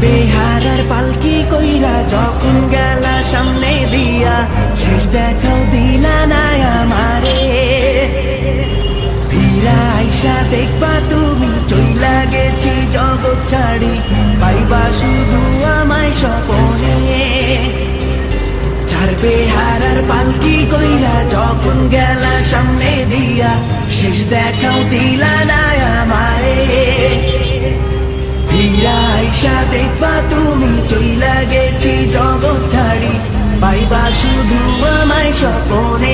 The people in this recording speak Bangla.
বেহারার পালকি কইরা যখন গেলা সামনে দিয়া, শেষ দেখাও দিলা না আমারে। ফিরা আইসা দেখবা তুমি চইলা গেছি জগৎ ছাড়ি, পাইবা শুধু আমায় স্বপনে। চার বেহারার পালকি কইরা যখন গেলা সামনে দিয়া, শেষ দেখাও দিলা না আমারে। ফিরা আইসা দেখবা তুমি চইলা গেছি জগৎ ছাড়ি, পাইবা শুধু আমায় স্বপনে।